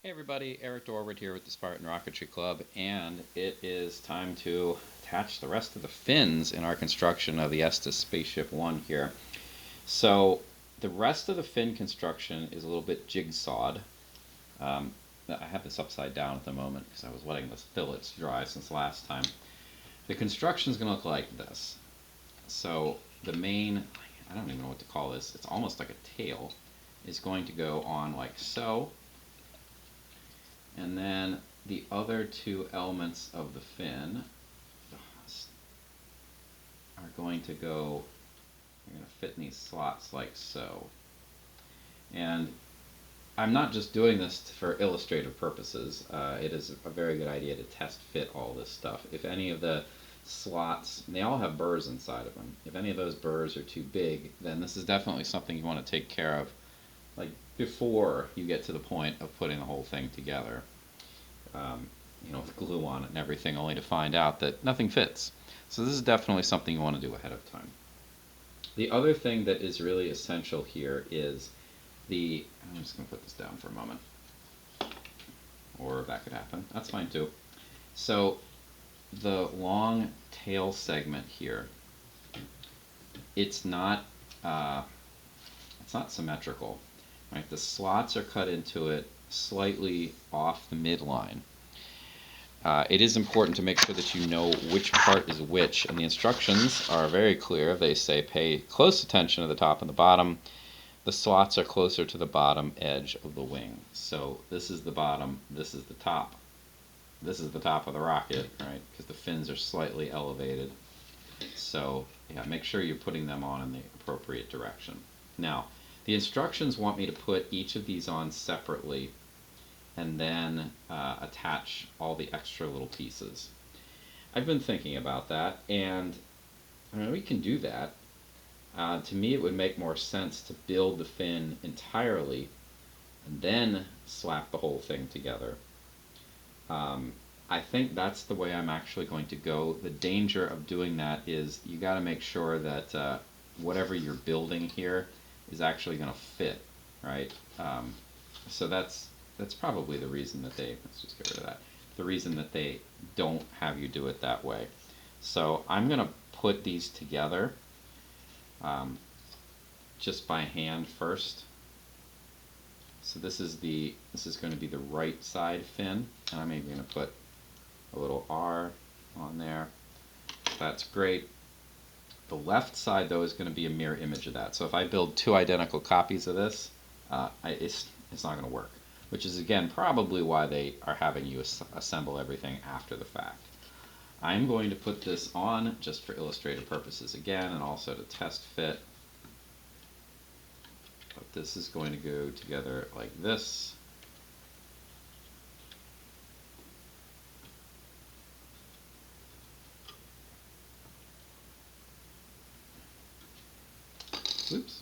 Hey everybody, Eric Dorward here with the Spartan Rocketry Club, and it is time to attach the rest of the fins in our construction of the Estes SpaceShipOne here. So the rest of the fin construction is a little bit jigsawed. I have this upside down at the moment because I was letting the fillets dry since last time. The construction is going to look like this. So the main, I don't even know what to call this, it's almost like a tail, is going to go on like so. And then the other two elements of the fin are going to go, they're going to fit in these slots like so. And I'm not just doing this for illustrative purposes. It is a very good idea to test fit all this stuff. If any of the slots, they all have burrs inside of them. If any of those burrs are too big, then this is definitely something you want to take care of, like before you get to the point of putting the whole thing together. With glue on it and everything, only to find out that nothing fits. So this is definitely something you want to do ahead of time. The other thing that is really essential here is I'm just going to put this down for a moment. Or that could happen. That's fine too. So the long tail segment here, it's not symmetrical. Right? The slots are cut into it slightly off the midline. It is important to make sure that you know which part is which, and the instructions are very clear. They say pay close attention to the top and the bottom. The slots are closer to the bottom edge of the wing. So this is the bottom, this is the top. This is the top of the rocket, right? Because the fins are slightly elevated. So yeah, make sure you're putting them on in the appropriate direction. Now, the instructions want me to put each of these on separately and then attach all the extra little pieces. I've been thinking about that, and I mean, we can do that. To me, it would make more sense to build the fin entirely and then slap the whole thing together. I think that's the way I'm actually going to go. The danger of doing that is you got to make sure that whatever you're building here is actually going to fit, right? So that's probably the reason that let's just get rid of that, the reason that they don't have you do it that way. So I'm going to put these together just by hand first. So this is going to be the right side fin, and I'm even going to put a little R on there. That's great. The left side, though, is going to be a mirror image of that. So if I build two identical copies of this, it's not going to work, which is, again, probably why they are having you assemble everything after the fact. I'm going to put this on just for illustrative purposes again, and also to test fit. But this is going to go together like this. Oops.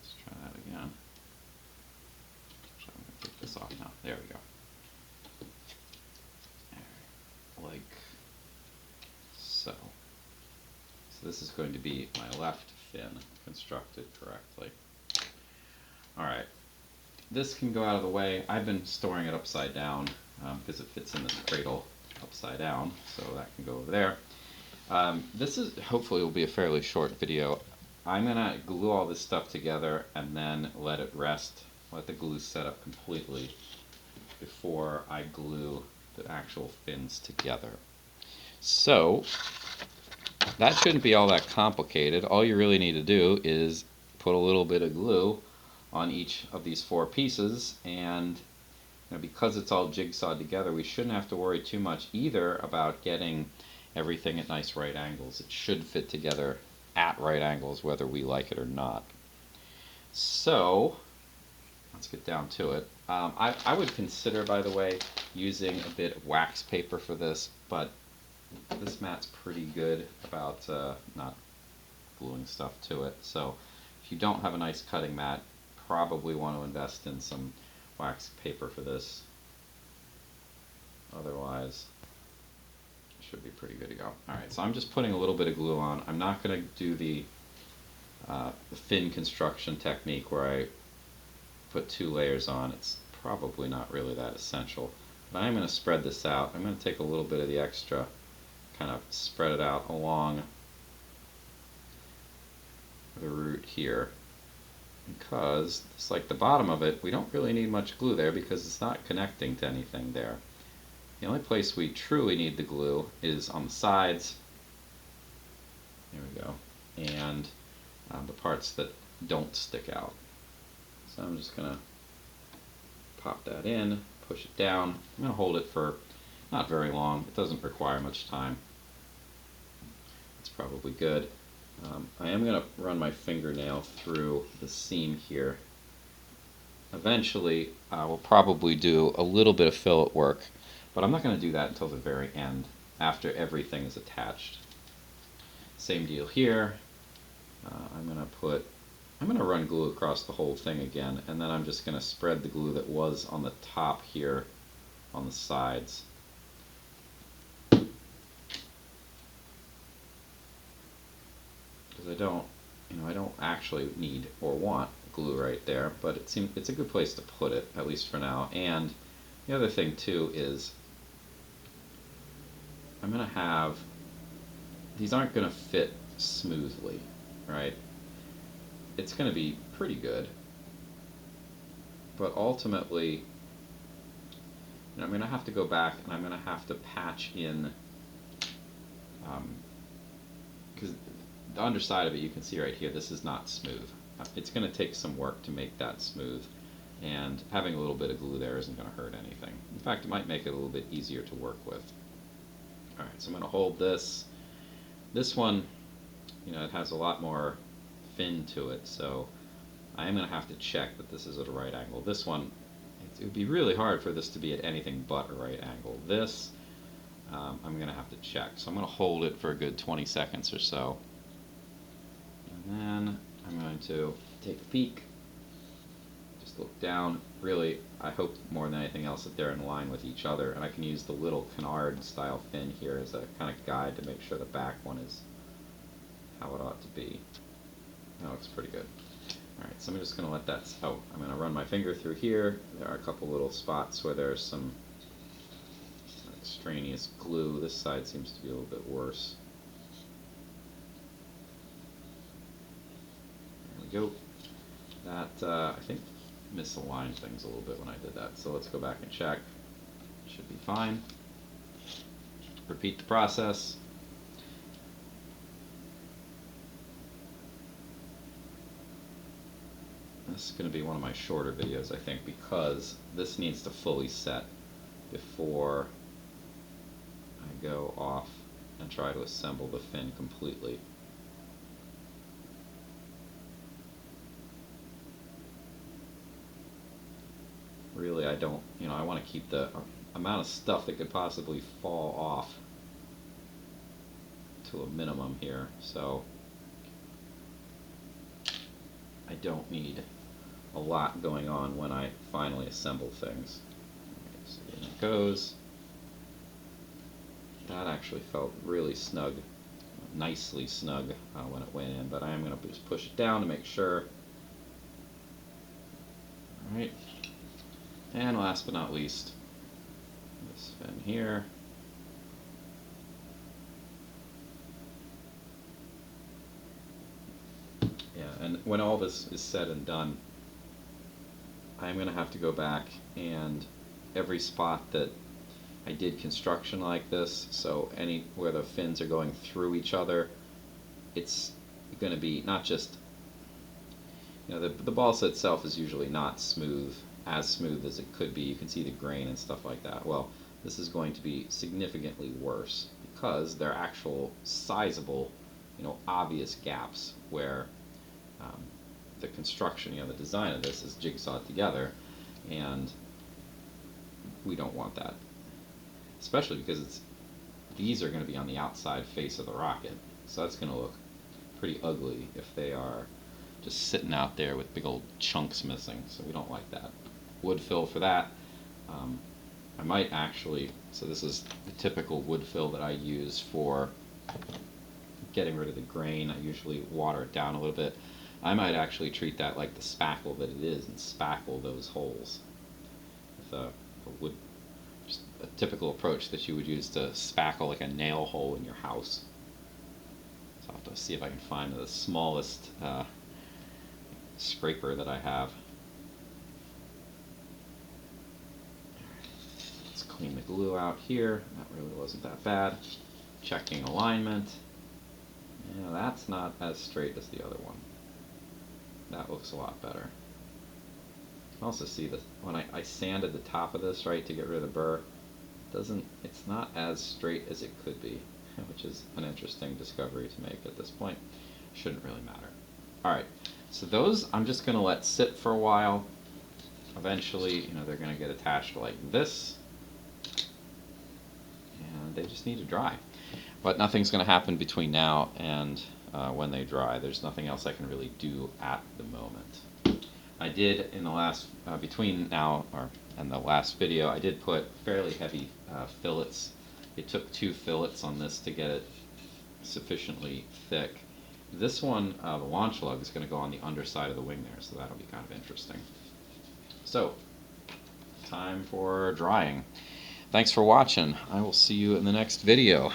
Let's try that again. I'm going to take this off now. There we go. Like so. So this is going to be my left fin constructed correctly. Alright. This can go out of the way. I've been storing it upside down because it fits in this cradle upside down, so that can go over there. This is hopefully will be a fairly short video. I'm going to glue all this stuff together and then let it rest, let the glue set up completely before I glue the actual fins together. So that shouldn't be all that complicated. All you really need to do is put a little bit of glue on each of these four pieces, and because it's all jigsawed together, we shouldn't have to worry too much either about getting everything at nice right angles. It should fit together at right angles whether we like it or not. So let's get down to it. I would consider, by the way, using a bit of wax paper for this, but this mat's pretty good about not gluing stuff to it. So if you don't have a nice cutting mat, probably want to invest in some wax paper for this. Otherwise, it should be pretty good to go. Alright, so I'm just putting a little bit of glue on. I'm not going to do the fin construction technique where I put two layers on. It's probably not really that essential. But I'm going to spread this out. I'm going to take a little bit of the extra, kind of spread it out along the root here, because it's like the bottom of it, we don't really need much glue there because it's not connecting to anything there. The only place we truly need the glue is on the sides. There we go. And the parts that don't stick out. So I'm just going to pop that in, push it down. I'm going to hold it for not very long. It doesn't require much time. It's probably good. I am going to run my fingernail through the seam here. Eventually, I will probably do a little bit of fillet work, but I'm not going to do that until the very end, after everything is attached. Same deal here. I'm going to run glue across the whole thing again, and then I'm just going to spread the glue that was on the top here on the sides. Because I don't actually need or want glue right there, but it's a good place to put it, at least for now. And the other thing too is I'm going to have, these aren't going to fit smoothly, right? It's going to be pretty good, but ultimately, I'm going to have to go back and I'm going to have to patch in, because the underside of it, you can see right here, this is not smooth. It's going to take some work to make that smooth, and having a little bit of glue there isn't going to hurt anything. In fact, it might make it a little bit easier to work with. Alright, so I'm going to hold this. This one, it has a lot more fin to it, so I am going to have to check that this is at a right angle. This one, it would be really hard for this to be at anything but a right angle. This, I'm going to have to check. So I'm going to hold it for a good 20 seconds or so. And then I'm going to take a peek, just look down. Really, I hope more than anything else that they're in line with each other, and I can use the little canard style fin here as a kind of guide to make sure the back one is how it ought to be. That looks pretty good. Alright, so I'm just going to let that, I'm going to run my finger through here. There are a couple little spots where there's some extraneous glue. This side seems to be a little bit worse. There we go. That, I think, misaligned things a little bit when I did that. So let's go back and check. Should be fine. Repeat the process. This is going to be one of my shorter videos, I think, because this needs to fully set before I go off and try to assemble the fin completely. Really, I don't, I want to keep the amount of stuff that could possibly fall off to a minimum here, so I don't need a lot going on when I finally assemble things. Okay, so in it goes. That actually felt really snug, nicely snug when it went in, but I am going to just push it down to make sure. Alright, and last but not least, this fin here. Yeah, and when all this is said and done, I'm going to have to go back and every spot that I did construction like this, so where the fins are going through each other, it's going to be not just, the balsa itself is usually not smooth, as smooth as it could be. You can see the grain and stuff like that. Well, this is going to be significantly worse because there are actual sizable, obvious gaps where the construction, the design of this is jigsawed together, and we don't want that. Especially because these are going to be on the outside face of the rocket, so that's going to look pretty ugly if they are just sitting out there with big old chunks missing, so we don't like that. Wood fill for that. I might actually, so this is the typical wood fill that I use for getting rid of the grain. I usually water it down a little bit. I might actually treat that like the spackle that it is and spackle those holes. wood, just a typical approach that you would use to spackle like a nail hole in your house. So I'll have to see if I can find the smallest scraper that I have. Let's clean the glue out here. That really wasn't that bad. Checking alignment. Yeah, that's not as straight as the other one. That looks a lot better. You can also see that when I sanded the top of this, right, to get rid of the burr, it's not as straight as it could be, which is an interesting discovery to make at this point. Shouldn't really matter. Alright, so those I'm just going to let sit for a while. Eventually, they're going to get attached like this, and they just need to dry. But nothing's going to happen between now and when they dry. There's nothing else I can really do at the moment. I did in the last, between now and the last video, I did put fairly heavy fillets. It took 2 fillets on this to get it sufficiently thick. This one, the launch lug, is going to go on the underside of the wing there, so that'll be kind of interesting. So, time for drying. Thanks for watching. I will see you in the next video.